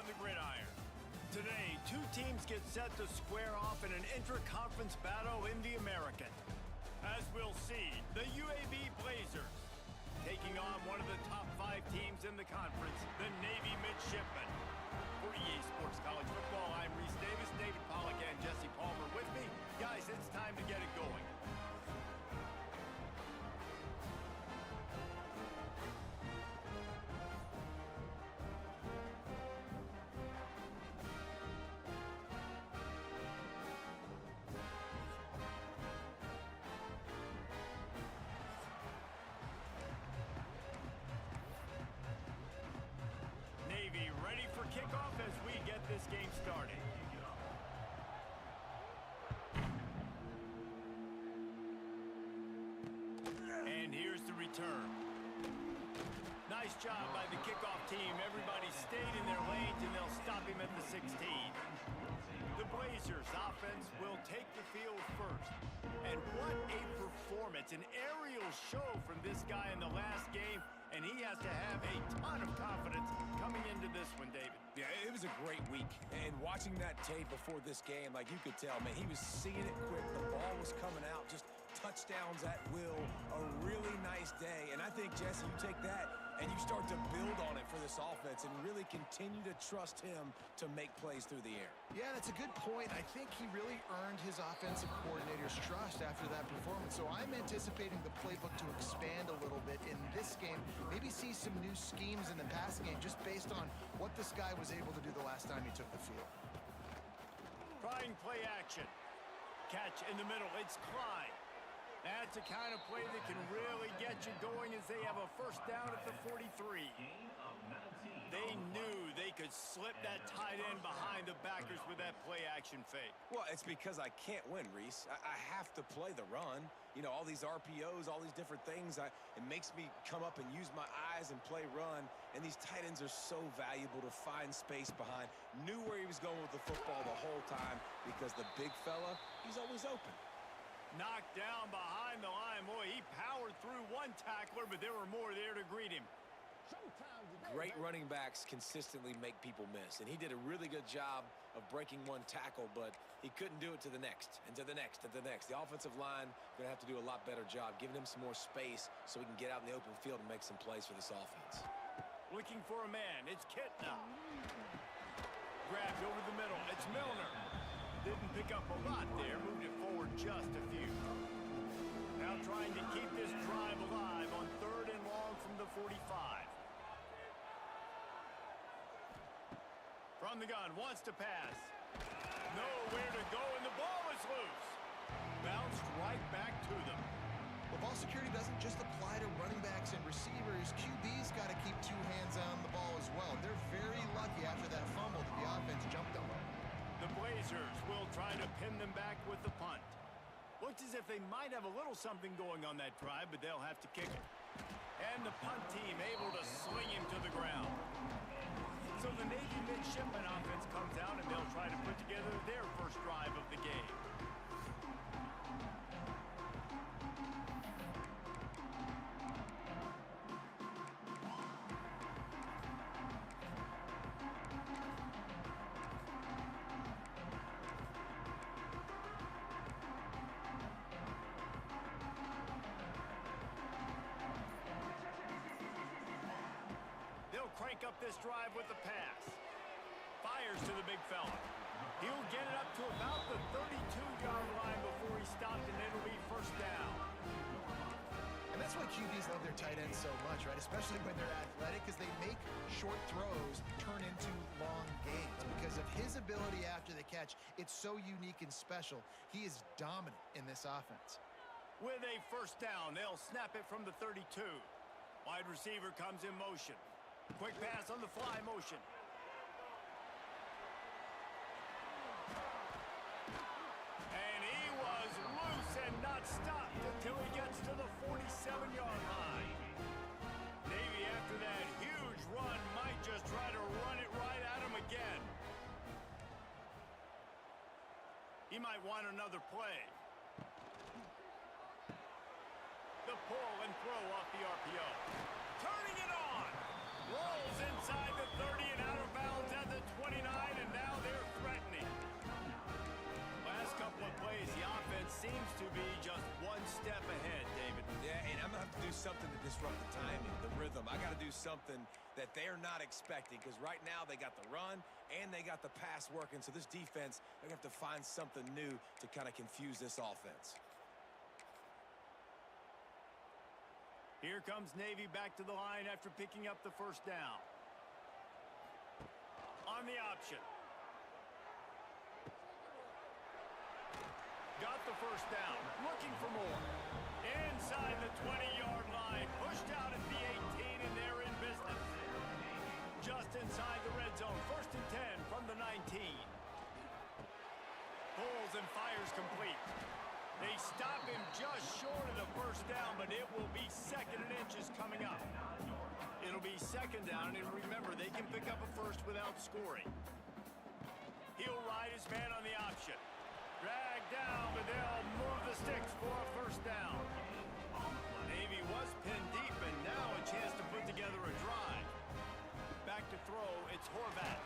on the gridiron. Today, two teams get set to square off in an intra-conference battle in the American. As we'll see, the UAB Blazers taking on one of the top 5 teams in the conference, the Navy Midshipmen. For EA Sports College Football, I'm Reese Davis, David Pollack, and Jesse Palmer with me. Guys, it's time to get it going. Navy ready for kickoff as we get this game started. And here's the return. Nice job by the kickoff team. Everybody stayed in their lanes, and they'll stop him at the 16. The Blazers offense will take the field first. And what a performance, an aerial show from this guy in the last game, and he has to have a ton of confidence coming into this one, David. Yeah, it was a great week, and watching that tape before this game, like you could tell, man, he was seeing it quick. The ball was coming out, just touchdowns at will, a really nice day. And I think, Jesse, you take that and you start to build on it for this offense and really continue to trust him to make plays through the air. Yeah, that's a good point. I think he really earned his offensive coordinator's trust after that performance. So I'm anticipating the playbook to expand a little bit in this game. Maybe see some new schemes in the passing game just based on what this guy was able to do the last time he took the field. Trying play action. Catch in the middle. It's Klein. That's the kind of play that can really get you going as they have a first down at the 43. They knew they could slip that tight end behind the backers with that play action fake. Well, it's because I can't win, Reese. I have to play the run. You know, all these RPOs, all these different things, it makes me come up and use my eyes and play run. And these tight ends are so valuable to find space behind. Knew where he was going with the football the whole time because the big fella, he's always open. Knocked down behind the line. Boy, he powered through one tackler, but there were more there to greet him. Great running backs consistently make people miss, and he did a really good job of breaking one tackle, but he couldn't do it to the next, and to the next, and to the next. The offensive line going to have to do a lot better job, giving him some more space so he can get out in the open field and make some plays for this offense. Looking for a man. It's Kitna. Grabbed over the middle. It's Milner. Didn't pick up a lot there, moved it forward just a few. Now trying to keep this drive alive on 3rd and long from the 45. From the gun, wants to pass. Nowhere to go, and the ball is loose. Bounced right back to them. Well, ball security doesn't just apply to running backs and receivers. QB's got to keep 2 hands on the ball as well. They're very lucky after that fumble that the offense jumped on. The Blazers will try to pin them back with the punt. Looks as if they might have a little something going on that drive, but they'll have to kick it. And the punt team able to sling him to the ground. So the Navy Midshipmen offense comes out, and they'll try to put together their first drive of the game. Crank up this drive with the pass. Fires to the big fella. He'll get it up to about the 32-yard line before he stopped, and it'll be first down. And that's why QBs love their tight ends so much, right? Especially when they're athletic, because they make short throws turn into long gains. Because of his ability after the catch, it's so unique and special. He is dominant in this offense. With a first down, they'll snap it from the 32. Wide receiver comes in motion. Quick pass on the fly motion. And he was loose and not stopped until he gets to the 47-yard line. Navy, after that huge run, might just try to run it right at him again. He might want another play. The pull and throw off the RPO. Turning it on. Rolls inside the 30 and out of bounds at the them. I got to do something that they're not expecting, because right now they got the run and they got the pass working. So this defense, they're going to have to find something new to kind of confuse this offense. Here comes Navy back to the line after picking up the first down. On the option. Got the first down, looking for more. Inside the 20-yard line, pushed out at the 18, and they're in business. Just inside the red zone, 1st and 10 from the 19. Pulls and fires complete. They stop him just short of the first down, but it will be 2nd and inches coming up. It'll be 2nd down, and remember, they can pick up a first without scoring. He'll ride his man on the option. Drag down, but they'll move the sticks for a first down. Navy was pinned deep, and now a chance to put together a drive. Back to throw, it's Horvat.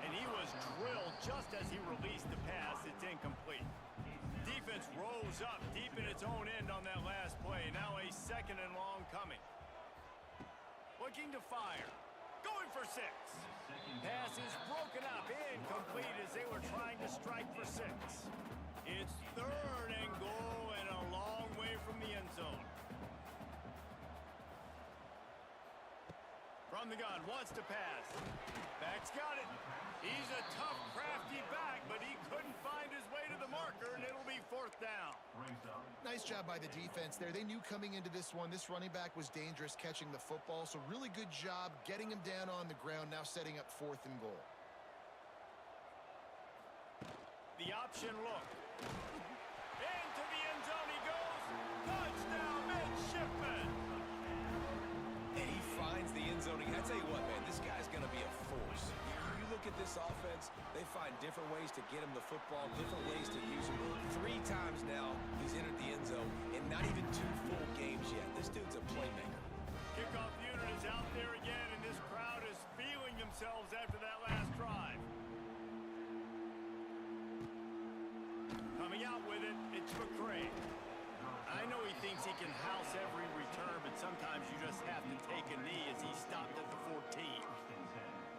And he was drilled just as he released the pass. It's incomplete. Defense rose up deep in its own end on that last play. Now a 2nd and long coming. Looking to fire. Going for 6. Pass is broken up, incomplete as they were trying to strike for 6. It's 3rd and goal and a long way from the end zone. From the gun, wants to pass. Back's got it. He's a tough, crafty back, but he couldn't find his way to the marker, and it'll be 4th down. Nice job by the defense there. They knew coming into this one, this running back was dangerous catching the football, so really good job getting him down on the ground, now setting up 4th and goal. The option look. Into the end zone he goes. Touchdown, midshipman. And he finds the end zone. I tell you what, man, this guy's going to be a force. You look at this offense, they find different ways to get him the football, different ways to use him. 3 times now he's entered the end zone, and not even 2 full games yet. This dude's a playmaker. Kickoff unit is out there again, and this crowd is feeling themselves after that last drive. Coming out with it, it's McCray. I know he thinks he can house every return, but sometimes you just have to take a knee as he stopped at the 14.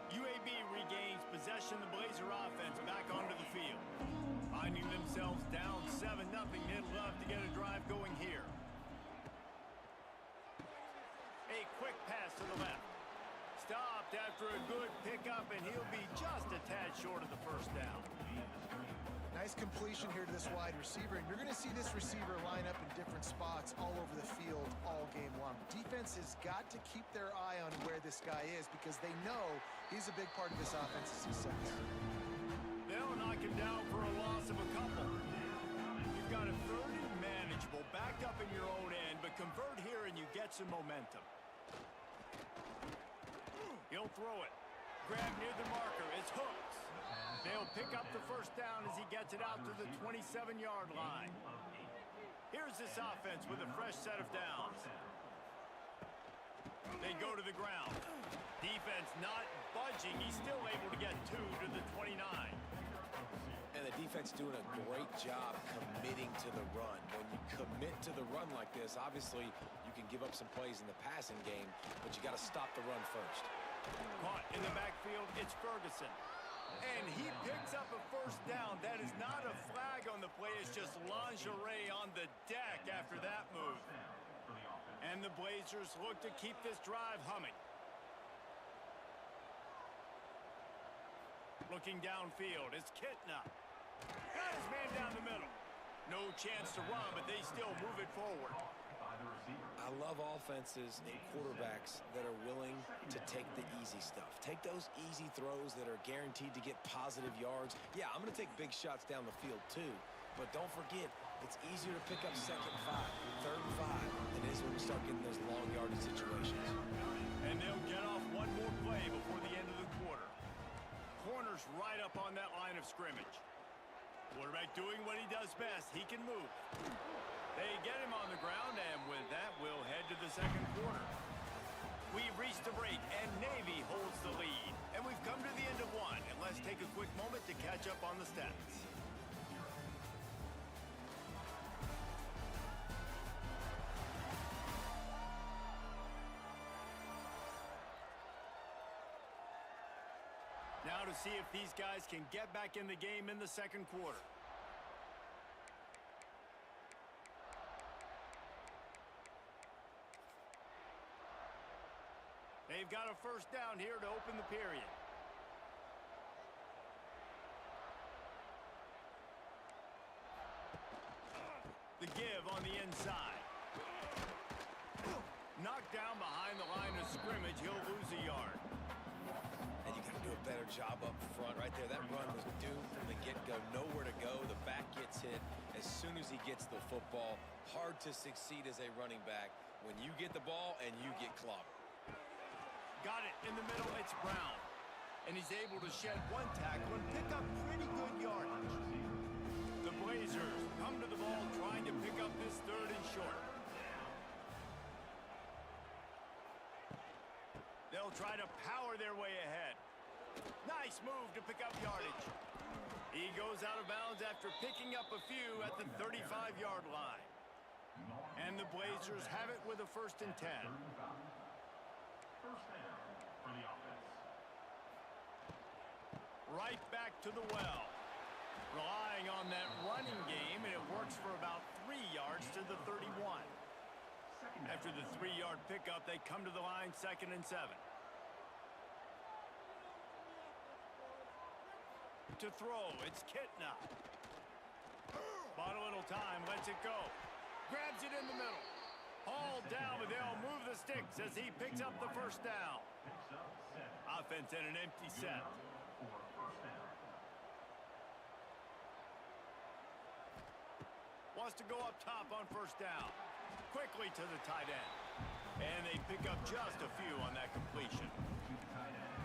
UAB regains possession of the Blazer offense back onto the field. Finding themselves down 7-0, they'd love to get a drive going here. A quick pass to the left. Stopped after a good pickup, and he'll be just a tad short of the first down. Nice completion here to this wide receiver, and you're going to see this receiver line up in different spots all over the field all game long. Defense has got to keep their eye on where this guy is because they know he's a big part of this offense's success. They'll knock him down for a loss of a couple. You've got a 3rd and manageable backed up in your own end, but convert here and you get some momentum. He'll throw it. Grab near the marker. It's hooked. They'll pick up the first down as he gets it out to the 27-yard line. Here's this offense with a fresh set of downs. They go to the ground. Defense not budging. He's still able to get 2 to the 29. And the defense doing a great job committing to the run. When you commit to the run like this, obviously you can give up some plays in the passing game, but you got to stop the run first. Caught in the backfield, it's Ferguson. And he picks up a first down. That is not a flag on the play. It's just lingerie on the deck after that move. And the Blazers look to keep this drive humming. Looking downfield, it's Kitna. Got his man down the middle. No chance to run, but they still move it forward. I love offenses and quarterbacks that are willing to take the easy stuff. Take those easy throws that are guaranteed to get positive yards. Yeah, I'm going to take big shots down the field too, but don't forget, it's easier to pick up 2nd and 5, 3rd and 5 than it is when we start getting those long yardage situations. And they'll get off one more play before the end of the quarter. Corner's right up on that line of scrimmage. Quarterback doing what he does best. He can move. They get him on the ground, and with that, we'll head to the 2nd quarter. We've reached the break, and Navy holds the lead. And we've come to the end of one, and let's take a quick moment to catch up on the stats. to see if these guys can get back in the game in the second quarter. They've got a first down here to open the period. The give on the inside. Knocked down behind the line of scrimmage. He'll lose a yard. And you got to do a better job up front right there. That run was doomed from the get-go. Nowhere to go. The back gets hit as soon as he gets the football. Hard to succeed as a running back when you get the ball and you get clobbered. Got it in the middle. It's Brown. And he's able to shed one tackle and pick up pretty good yardage. The Blazers come to the ball trying to pick up this third and short. They'll try to power their way ahead. Nice move to pick up yardage. He goes out of bounds after picking up a few at the 35-yard line. And the Blazers have it with a 1st and 10. First down for the offense. Right back to the well. Relying on that running game, and it works for about 3 yards to the 31. After the 3-yard pickup, they come to the line 2nd and 7. To throw, it's Kitna. Bought a little time, lets it go. Grabs it in the middle. Hauled down, but they'll move the sticks as he picks up the first down. Offense in an empty set. Wants to go up top on first down. Quickly to the tight end. And they pick up just a few on that completion.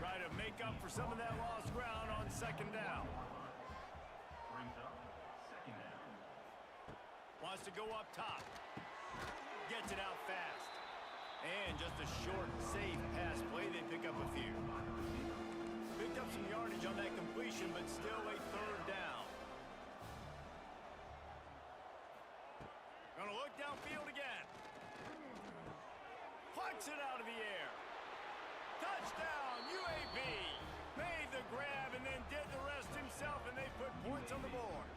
Try to make up for some of that lost ground on 2nd down. Wants to go up top. Gets it out fast. And just a short, safe pass play. They pick up a few. Picked up some yardage on that completion, but still a 3rd down. Gonna look downfield again. Plucks it out of the air. Touchdown, UAB. Made the grab and then did the rest himself, and they put points on the board.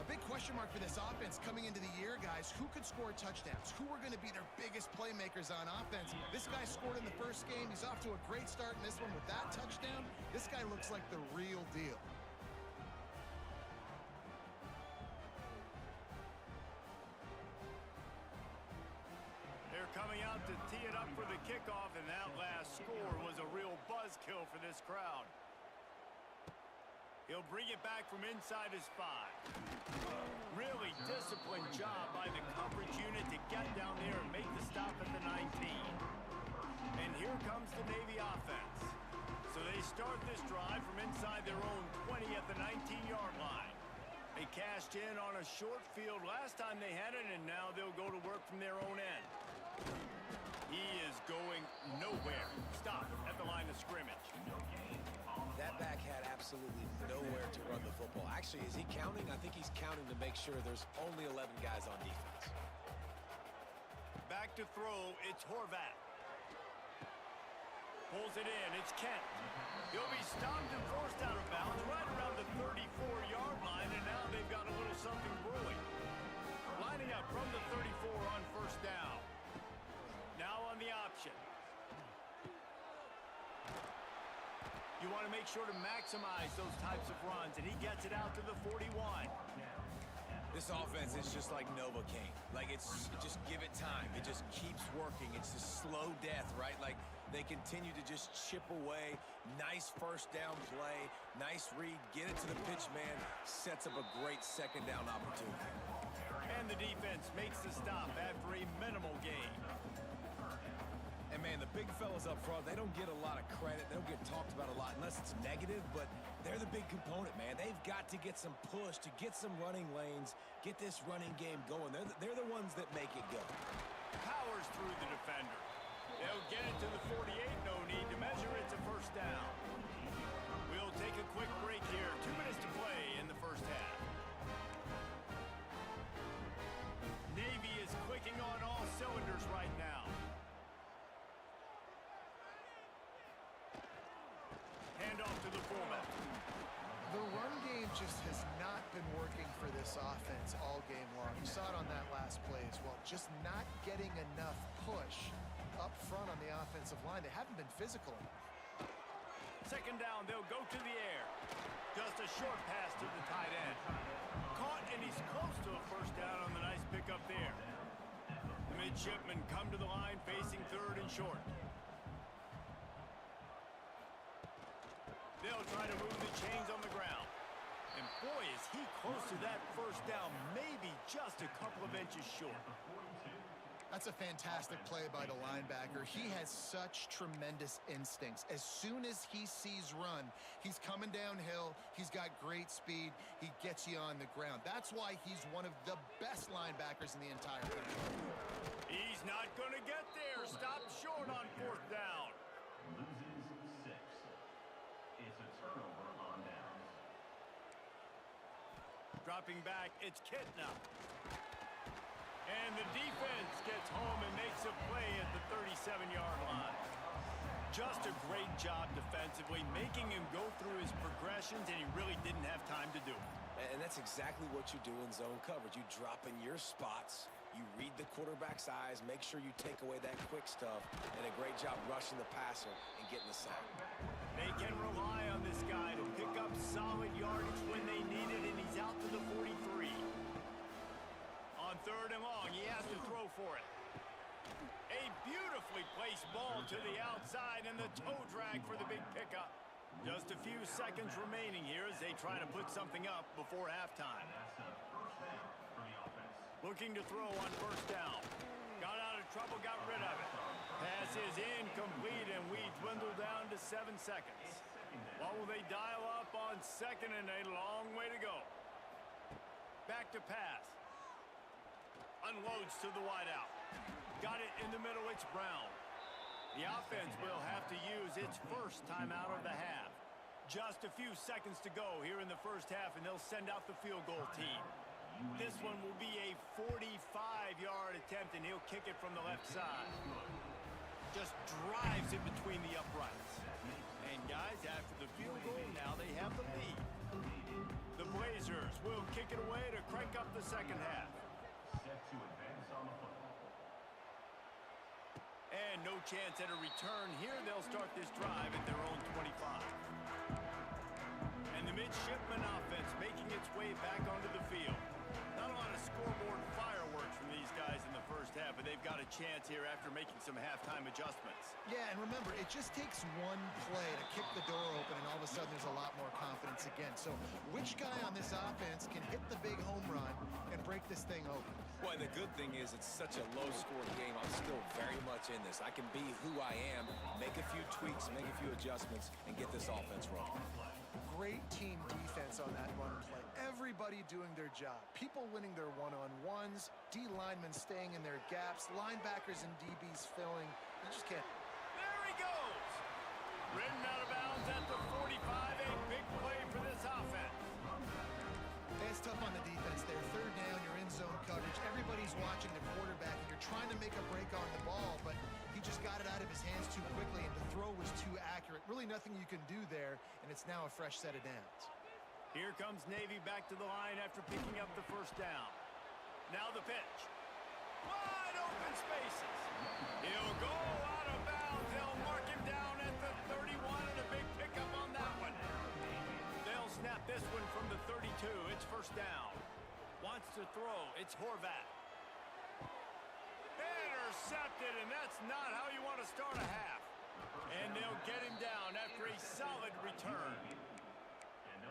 A big question mark for this offense coming into the year, guys. Who could score touchdowns? Who are going to be their biggest playmakers on offense? This guy scored in the first game. He's off to a great start in this one with that touchdown. This guy looks like the real deal. They're coming out to tee it up for the kickoff, and that last score was a real buzzkill for this crowd. He'll bring it back from inside his 5. Really disciplined job by the coverage unit to get down there and make the stop at the 19. And here comes the Navy offense. So they start this drive from inside their own 20 at the 19-yard line. They cashed in on a short field last time they had it, and now they'll go to work from their own end. He is going nowhere. Stop at the line of scrimmage. That back had absolutely nowhere to run the football. Actually, is he counting? I think he's counting to make sure there's only 11 guys on defense. Back to throw, it's Horvat. Pulls it in, it's Kent. He'll be stopped and forced out of bounds right around the 34-yard line, and now they've got a little something brewing. Lining up from the 34 on first down. Now on the option. You want to make sure to maximize those types of runs, and he gets it out to the 41. This offense is just like Novocaine. Like, just give it time. It just keeps working. It's a slow death, right? Like, they continue to just chip away. Nice first down play. Nice read. Get it to the pitch man. Sets up a great 2nd down opportunity. And the defense makes the stop after a minimal gain. And, man, the big fellas up front, they don't get a lot of credit. They don't get talked about a lot unless it's negative, but they're the big component, man. They've got to get some push, to get some running lanes, get this running game going. They're the ones that make it go. Powers through the defender. They'll get it to the 48. No need to measure. It's a first down. We'll take a quick break here. 2 minutes to play in the first half. Navy is clicking on all cylinders right now. Hand off to the fullback. The run game just has not been working for this offense all game long. You saw it on that last play as well. Just not getting enough push up front on the offensive line. They haven't been physical enough. Second down, they'll go to the air. Just a short pass to the tight end. Caught, and he's close to a first down on the nice pickup there. The midshipmen come to the line facing third and short. They'll try to move the chains on the ground. And boy, is he close to that first down, maybe just a couple of inches short. That's a fantastic play by the linebacker. He has such tremendous instincts. As soon as he sees run, he's coming downhill. He's got great speed. He gets you on the ground. That's why he's one of the best linebackers in the entire league. He's not going to get there. Stop short on fourth down. Loses 6. It's a turnover on downs. Dropping back, it's Kitna. And the defense gets home and makes a play at the 37-yard line. Just a great job defensively, making him go through his progressions, and he really didn't have time to do it. And that's exactly what you do in zone coverage. You drop in your spots, you read the quarterback's eyes, make sure you take away that quick stuff, and a great job rushing the passer and getting the sack. They can rely on this guy to pick up solid yardage when they need it, and he's out to the 43. On third and long, he has to throw for it. A beautifully placed ball to the outside, and the toe drag for the big pickup. Just a few seconds remaining here as they try to put something up before halftime. That's a first down for the offense. Looking to throw on first down. Got out of trouble, got rid of it. Pass is incomplete, and we dwindle down to 7 seconds. What will they dial up on second and a long way to go? Back to pass. Unloads to the wideout. Got it in the middle, it's Brown. The offense will have to use its first timeout of the half. Just a few seconds to go here in the first half, and they'll send out the field goal team. This one will be a 45-yard attempt, and he'll kick it from the left side. Just drives it between the uprights. And guys, after the field goal, now they have the lead. The Blazers will kick it away to crank up the second half. Set to advance on the football. And no chance at a return here. They'll start this drive at their own 25. And the midshipman offense making its way back onto the field. Not a lot of scoreboard fireworks from these guys in the first half, but they've got a chance here after making some halftime adjustments. Yeah, and remember, it just takes one play to kick the door open, and all of a sudden there's a lot more confidence again. So which guy on this offense can hit the big home run and break this thing open? Boy, the good thing is it's such a low-scoring game. I'm still very much in this. I can be who I am, make a few tweaks, make a few adjustments, and get this offense rolling. Great team defense on that run play. Everybody doing their job. People winning their one-on-ones, D linemen staying in their gaps, linebackers and DBs filling. You just can't. There he goes! Ridden out of bounds at the 45. A big play for this offense. It's tough on the defense there. Third down, you're in zone coverage. Everybody's watching the quarterback, and you're trying to make a break on the ball, but he just got it out of his hands too quickly, and the throw was too accurate. Really nothing you can do there, and it's now a fresh set of downs. Here comes Navy back to the line after picking up the first down. Now the pitch. Wide open spaces. He'll go out of bounds. They'll mark him down at the 31, and a big pickup on that one. They'll snap this one from the 32. It's first down. Wants to throw. It's Horvat. Intercepted, and that's not how you want to start a half. And they'll get him down after a solid return.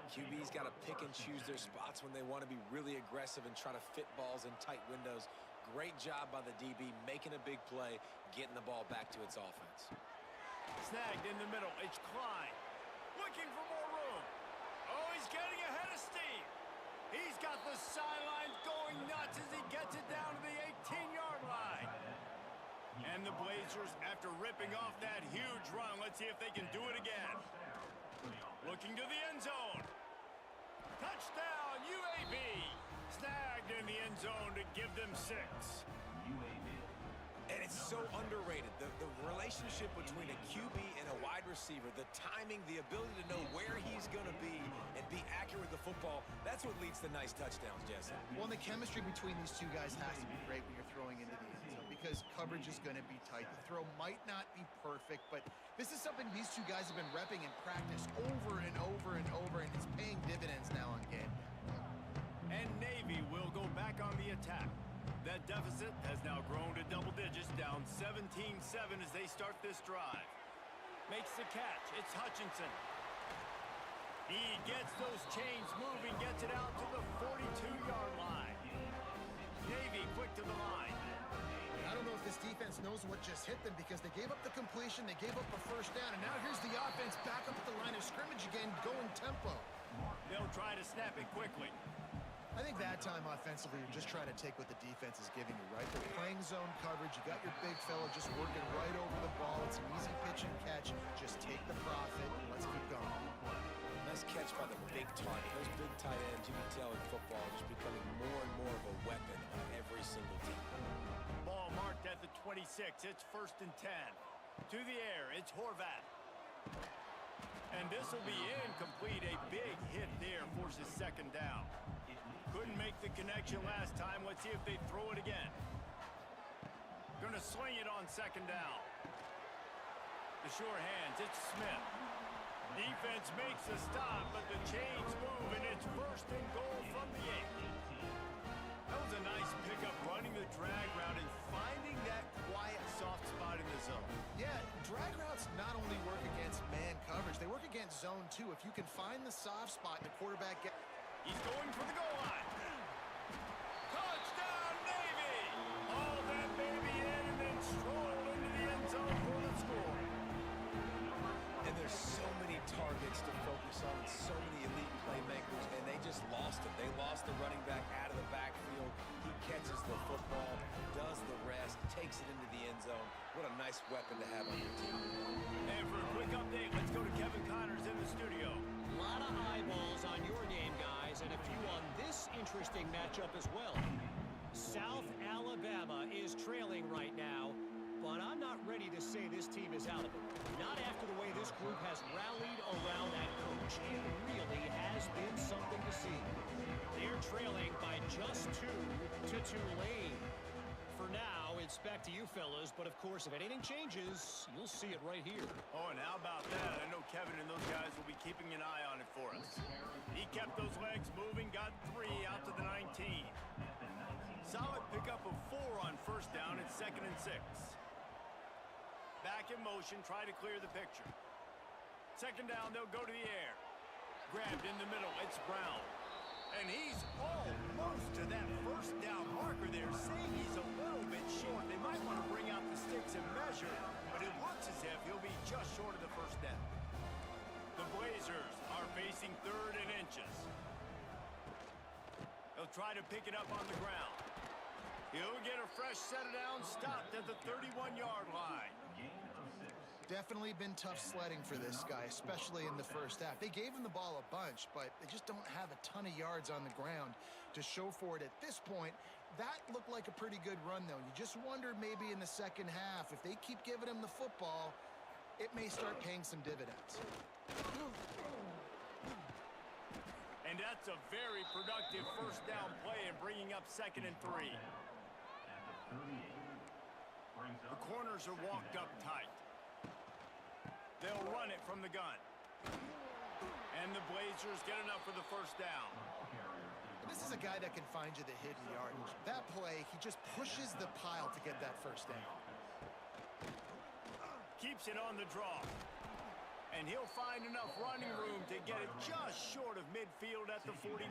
QB's got to pick and choose their spots when they want to be really aggressive and try to fit balls in tight windows. Great job by the DB, making a big play, getting the ball back to its offense. Snagged in the middle. It's Klein. Looking for more room. Oh, he's getting ahead of steam. He's got the sidelines going nuts as he gets it down to the 18-yard line. And the Blazers, after ripping off that huge run, let's see if they can do it again. Looking to the end zone. Touchdown, UAB. Snagged in the end zone to give them 6. UAB. And it's so underrated. The relationship between a QB and a wide receiver, the timing, the ability to know where he's going to be and be accurate with the football, that's what leads to nice touchdowns, Jesse. Well, and the chemistry between these two guys has to be great when you're throwing into the end zone because coverage is going to be tight. The throw might not be perfect, but this is something these two guys have been repping in practice over and over and over, and it's paying dividends now on game. And Navy will go back on the attack. That deficit has now grown to double digits, down 17-7 as they start this drive. Makes the catch. It's Hutchinson. He gets those chains moving, gets it out to the 42-yard line. Navy quick to the line. I don't know if this defense knows what just hit them because they gave up the completion, they gave up a first down, and now here's the offense back up at the line of scrimmage again, going tempo. They'll try to snap it quickly. I think that time offensively, you're just trying to take what the defense is giving you, right? They're playing zone coverage. You got your big fella just working right over the ball. It's an easy pitch and catch. Just take the profit and let's keep going. Nice catch by the big target. Those big tight ends, you can tell in football, are just becoming more and more of a weapon on every single team. Ball marked at the 26. It's 1st and 10. To the air, it's Horvat. And this will be incomplete. A big hit there forces 2nd down. Couldn't make the connection last time. Let's see if they throw it again. Gonna sling it on 2nd down. The sure hands, it's Smith. Defense makes a stop, but the chains move, and it's 1st and goal from the 8. That was a nice pickup, running the drag route and finding that quiet, soft spot in the zone. Yeah, drag routes not only work against man coverage, they work against zone too. If you can find the soft spot and the quarterback gets... He's going for the goal line. Touchdown, Navy! Haul that baby in and then stroll into the end zone for the score. And there's so many targets to focus on, so many elite playmakers, and they just lost it. They lost the running back out of the backfield. He catches the football, does the rest, takes it into the end zone. What a nice weapon to have on your team. And for a quick update, let's go to Kevin Connors in the studio. A lot of eyeballs on your game, guys, and a few on this interesting matchup as well. South Alabama is trailing right now, but I'm not ready to say this team is out of it. Not after the way this group has rallied around that coach. It really has been something to see. They're trailing by just 2 to Tulane. For now, it's back to you fellas, but of course, if anything changes, you'll see it right here. Oh, and how about that? I know Kevin and those guys will be keeping an eye on it for us. He kept those legs moving, got 3 out to the 19. Solid pickup of 4 on 1st down and 2nd and 6. Back in motion, try to clear the picture. 2nd down, they'll go to the air. Grabbed in the middle, it's Brown. And he's almost to that 1st down marker there, saying he's a little bit short. They might want to bring out the sticks and measure, but it looks as if he'll be just short of the 1st down. The Blazers are facing 3rd and inches. They'll try to pick it up on the ground. He'll get a fresh set of downs, stopped at the 31-yard line. Definitely been tough sledding for this guy, especially in the 1st half. They gave him the ball a bunch, but they just don't have a ton of yards on the ground to show for it at this point. That looked like a pretty good run, though. You just wonder maybe in the 2nd half, if they keep giving him the football, it may start paying some dividends. And that's a very productive 1st down play and bringing up 2nd and 3. The corners are walked up tight. They'll run it from the gun. And the Blazers get enough for the 1st down. This is a guy that can find you the hidden yardage. That play, he just pushes the pile to get that 1st down. Keeps it on the draw. And he'll find enough running room to get it just short of midfield at the 49.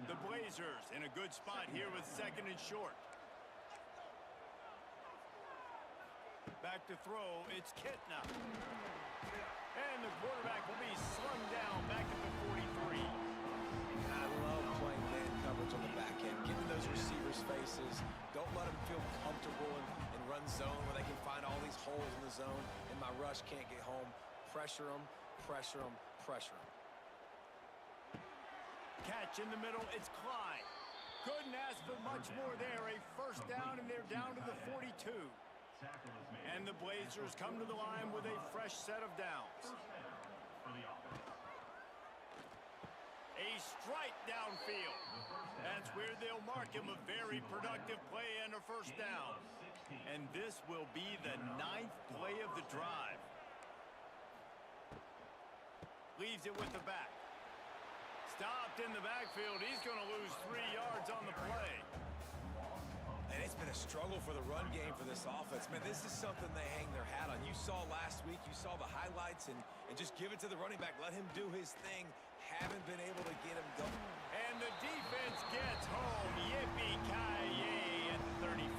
The Blazers in a good spot here with 2nd and short. Back to throw, it's Kitna. And the quarterback will be slung down back at the 43. I love playing man coverage on the back end. Get in those receivers' faces. Don't let them feel comfortable and run zone where they can find all these holes in the zone and my rush can't get home. Pressure them, pressure them, pressure them. Catch in the middle, it's Klein. Couldn't ask for much more there. A first down, and they're down to the 42. And the Blazers come to the line with a fresh set of downs. A strike downfield. That's where they'll mark him. A very productive play and a first down. And this will be the 9th play of the drive. Leaves it with the back. Stopped in the backfield. He's going to lose 3 yards on the play. And it's been a struggle for the run game for this offense. Man, this is something they hang their hat on. You saw last week, you saw the highlights, and just give it to the running back. Let him do his thing. Haven't been able to get him going. And the defense gets home. Yippee-ki-yay at the 35.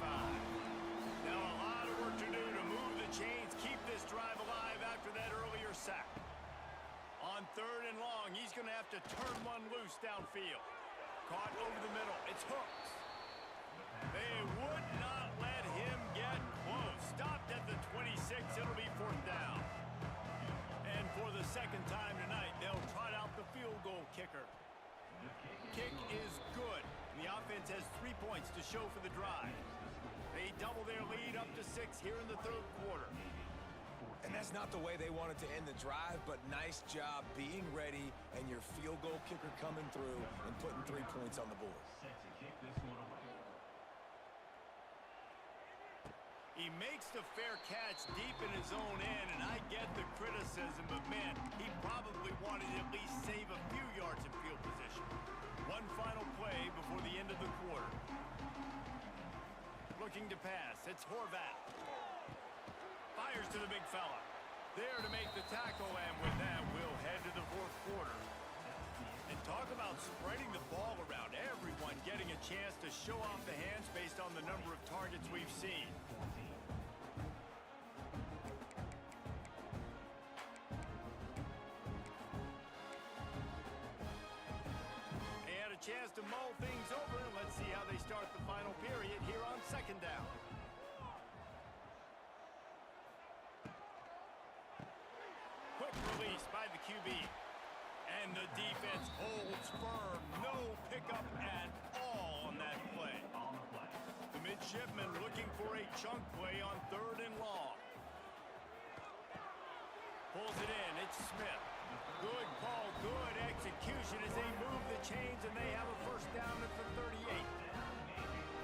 Now a lot of work to do to move the chains, keep this drive alive after that earlier sack. On 3rd and long, he's going to have to turn one loose downfield. Caught over the middle. It's Hooks. They would not let him get close. Stopped at the 26. It'll be 4th down. And for the second time tonight, they'll trot out the field goal kicker. Kick is good. The offense has 3 points to show for the drive. They double their lead up to 6 here in the 3rd quarter. And that's not the way they wanted to end the drive, but nice job being ready and your field goal kicker coming through and putting 3 points on the board. He makes the fair catch deep in his own end, and I get the criticism, but man, he probably wanted to at least save a few yards in field position. One final play before the end of the quarter. Looking to pass, it's Horvath. Fires to the big fella. There to make the tackle, and with that, we'll head to the 4th quarter. And talk about spreading the ball around. Everyone getting a chance to show off the hands based on the number of targets we've seen. They had a chance to mull things over. Let's see how they start the final period here on 2nd down. Quick release by the QB. And the defense holds firm. No pickup at all on that play. The midshipman looking for a chunk play on 3rd and long. Pulls it in. It's Smith. Good call, good execution as they move the chains, and they have a first down at the 38.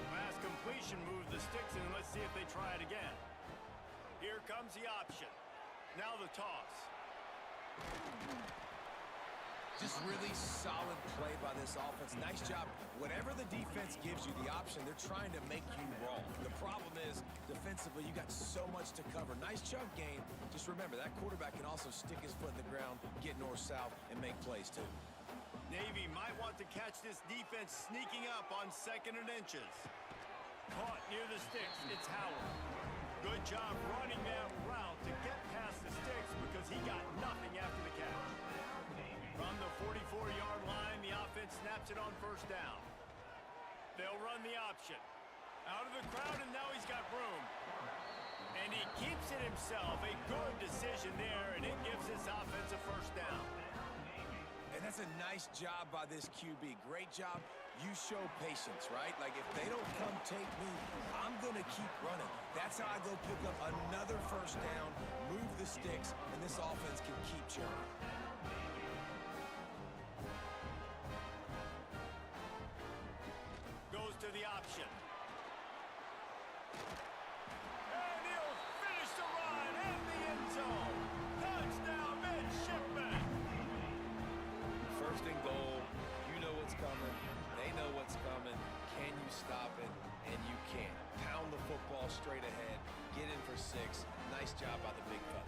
Pass completion moves the sticks, and let's see if they try it again. Here comes the option. Now the toss. Just really solid play by this offense. Nice job. Whatever the defense gives you the option, they're trying to make you wrong. The problem is, defensively, you got so much to cover. Nice chunk gain. Just remember, that quarterback can also stick his foot in the ground, get north-south, and make plays, too. Navy might want to catch this defense sneaking up on 2nd and inches. Caught near the sticks. It's Howard. Good job running that route to get past the sticks because he got nothing after the catch. From the 44-yard line, the offense snaps it on 1st down. They'll run the option. Out of the crowd, and now he's got room. And he keeps it himself. A good decision there, and it gives this offense a 1st down. And that's a nice job by this QB. Great job. You show patience, right? Like, if they don't come take me, I'm going to keep running. That's how I go pick up another 1st down, move the sticks, and this offense can keep churning. Goes to the option. And he'll finish the run in the end zone. Touchdown, midshipman. 1st and goal. You know what's coming. They know what's coming. Can you stop it? And you can't. Pound the football straight ahead. Get in for 6. Nice job by the big fella.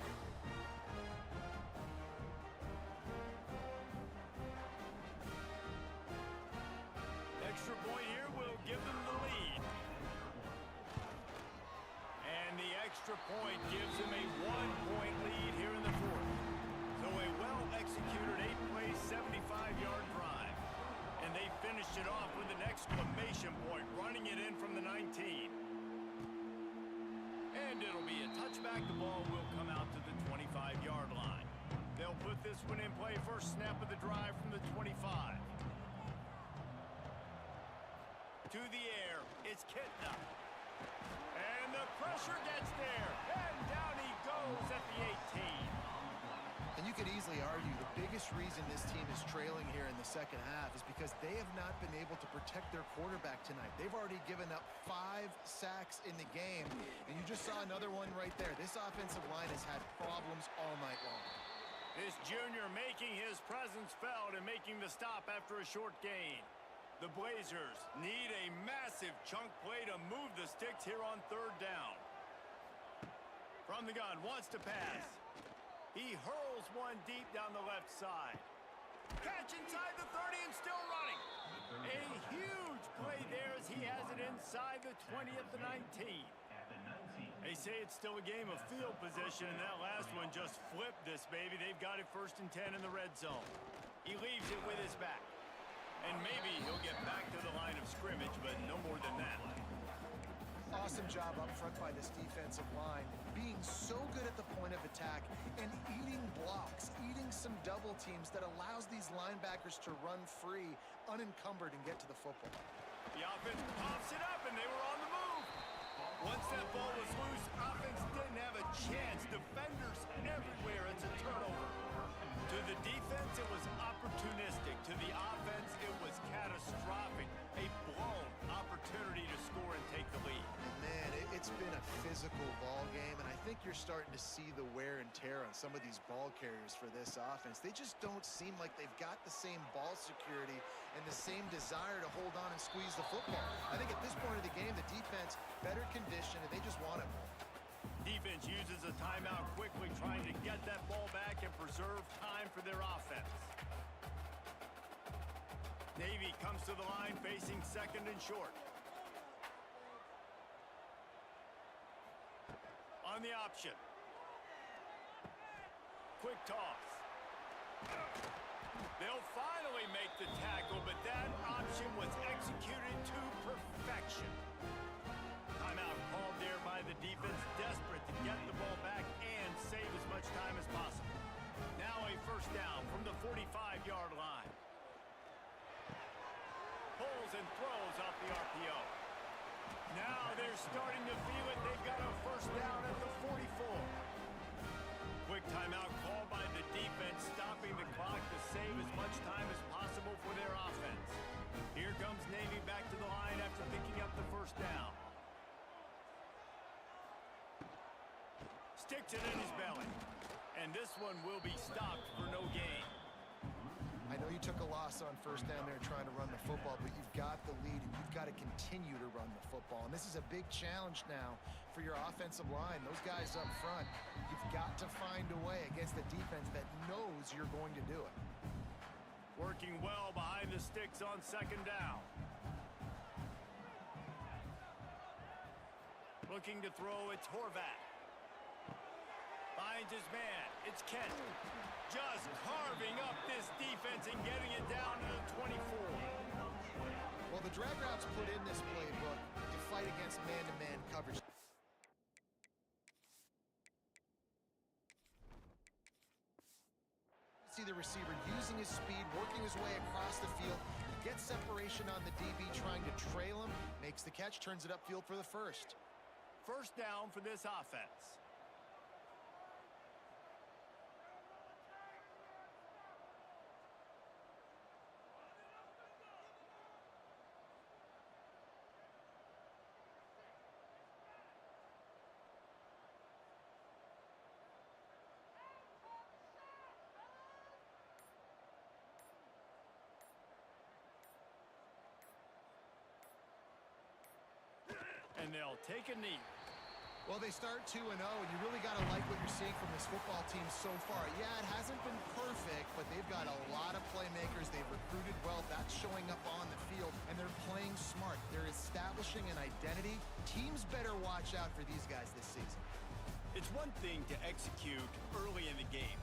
Extra point here will give them the lead. And the extra point gives them a 1-point lead here in the 4th. So a well-executed 8-play, 75-yard drive. And they finished it off with an exclamation point, running it in from the 19. And it'll be a touchback. The ball will come out to the 25-yard line. They'll put this one in play. First snap of the drive from the 25. To the air, it's Kitna. And the pressure gets there. And down he goes at the 18. And you could easily argue the biggest reason this team is trailing here in the second half is because they have not been able to protect their quarterback tonight. They've already given up 5 sacks in the game, and you just saw another one right there. This offensive line has had problems all night long. This junior making his presence felt and making the stop after a short gain. The Blazers need a massive chunk play to move the sticks here on 3rd down. From the gun, wants to pass. He hurls one deep down the left side. Catch inside the 30 and still running. A huge play there as he has it inside the 20 at the 19. They say it's still a game of field position, and that last one just flipped this baby. They've got it 1st and 10 in the red zone. He leaves it with his back. And maybe he'll get back to the line of scrimmage, but no more than that. Awesome job up front by this defensive line, being so good at the point of attack and eating blocks, eating some double teams that allows these linebackers to run free, unencumbered, and get to the football. The offense pops it up, and they were on the move. Once that ball was loose, offense didn't have a chance. Defenders everywhere. It's a turnover. To the defense, it was opportunistic. To the offense, it was catastrophic. A blown opportunity to score and take the lead. And man, it's been a physical ball game, and I think you're starting to see the wear and tear on some of these ball carriers for this offense. They just don't seem like they've got the same ball security and the same desire to hold on and squeeze the football. I think at this point of the game, the defense better conditioned, and they just want it more. Defense uses a timeout quickly, trying to get that ball back and preserve time for their offense. Navy comes to the line facing 2nd and short. On the option. Quick toss. They'll finally make the tackle, but that option was executed to perfection. Timeout called there by the defense, desperate to get the ball back and save as much time as possible. Now a 1st down from the 45-yard line. Pulls and throws off the RPO. Now they're starting to feel it. They've got a 1st down at the 44. Quick timeout called by the defense, stopping the clock to save as much time as possible for their offense. Here comes Navy back to the line after picking up the 1st down. Sticks it in his belly. And this one will be stopped for no gain. I know you took a loss on 1st down there trying to run the football, but you've got the lead, and you've got to continue to run the football. And this is a big challenge now for your offensive line. Those guys up front, you've got to find a way against the defense that knows you're going to do it. Working well behind the sticks on 2nd down. Looking to throw, it's Horvat. Finds his man. It's Kent. Just carving up this defense and getting it down to the 24. Well, the drag routes put in this playbook to fight against man-to-man coverage. See the receiver using his speed, working his way across the field. He gets separation on the DB, trying to trail him, makes the catch, turns it upfield for the 1st. 1st down for this offense. And they'll take a knee. Well, they start 2-0, and you really got to like what you're seeing from this football team so far. Yeah, it hasn't been perfect, but they've got a lot of playmakers. They've recruited well. That's showing up on the field, and they're playing smart. They're establishing an identity. Teams better watch out for these guys this season. It's one thing to execute early in the game.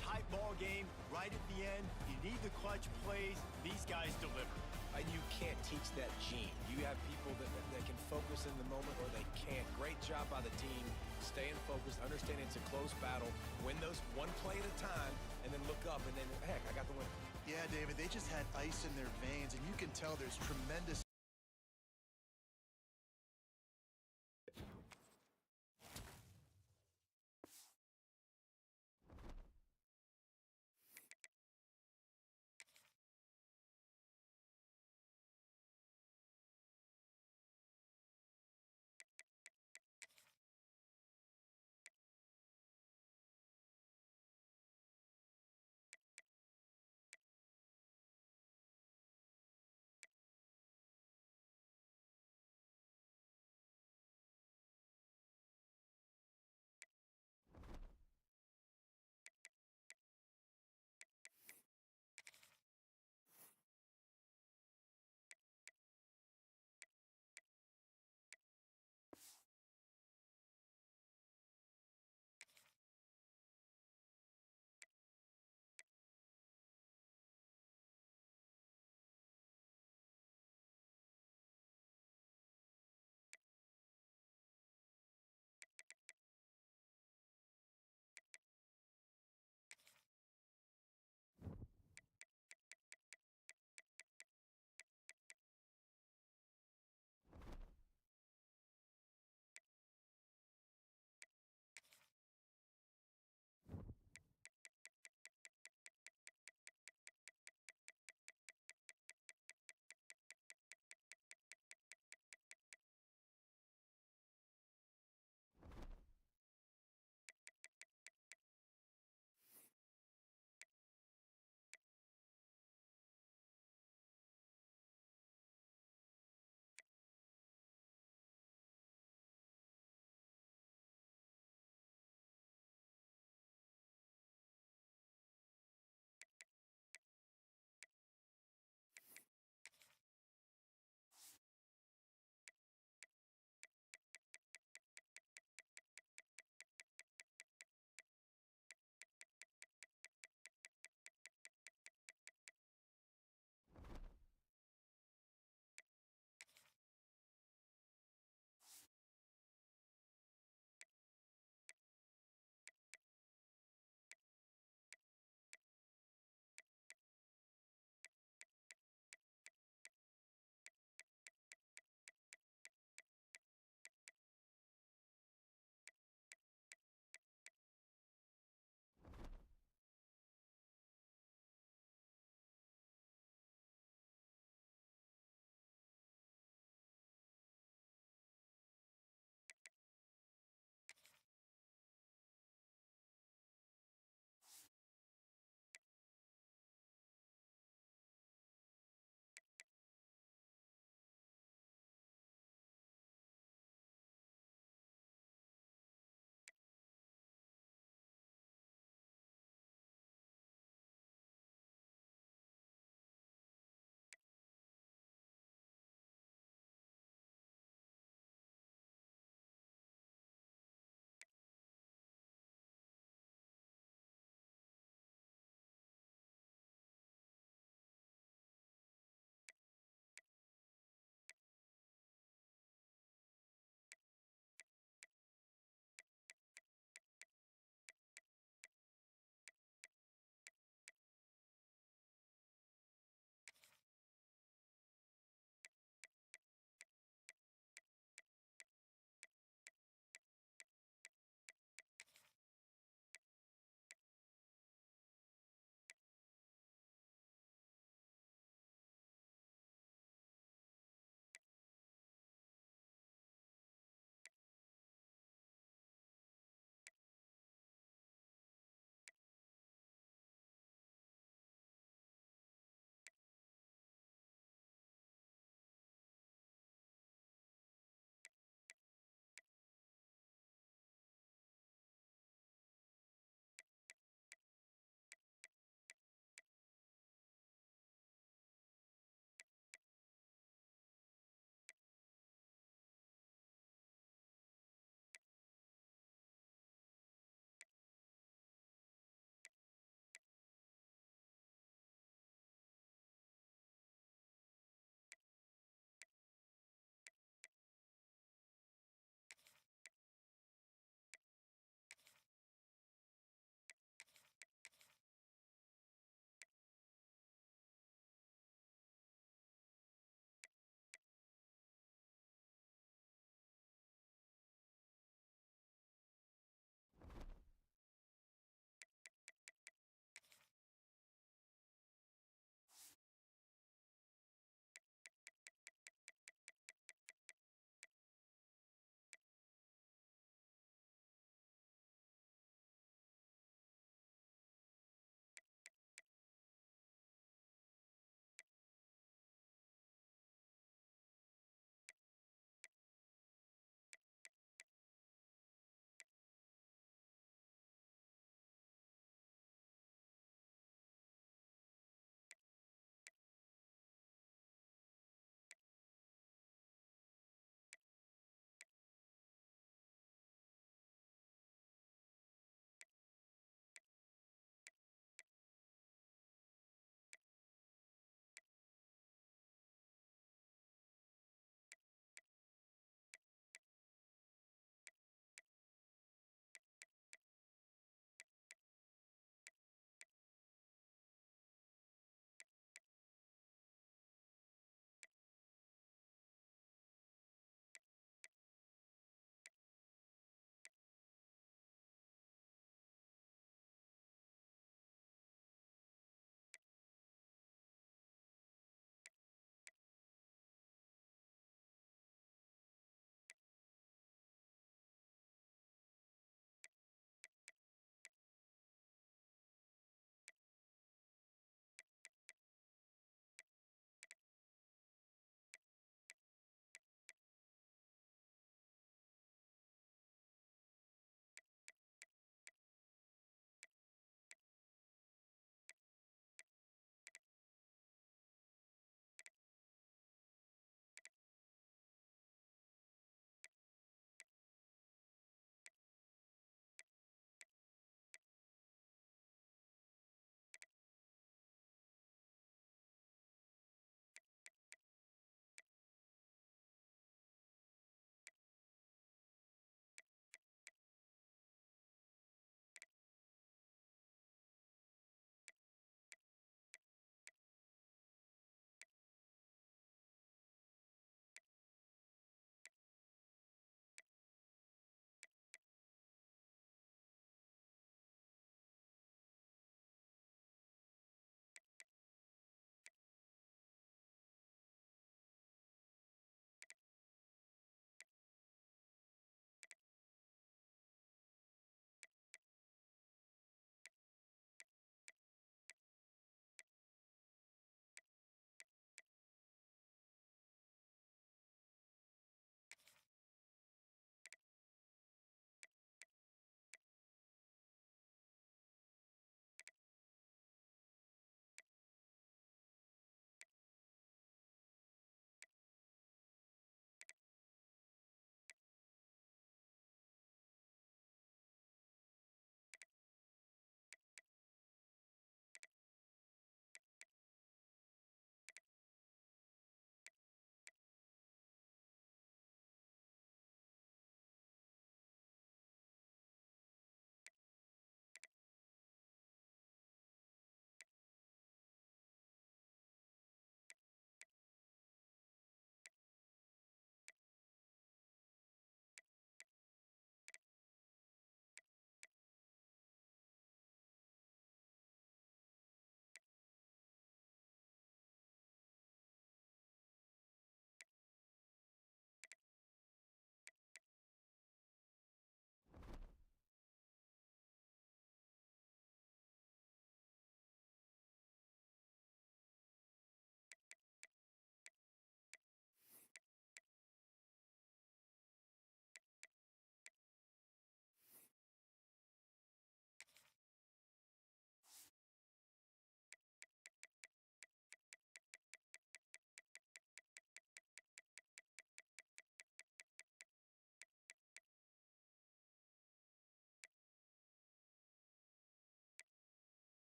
Tight ball game, right at the end. You need the clutch plays. These guys deliver. And you can't teach that gene. You have people that can focus in the moment or they can't. Great job by the team, staying focused, understanding it's a close battle, win those one play at a time, and then look up and then, heck, I got the win. Yeah, David, they just had ice in their veins, and you can tell there's tremendous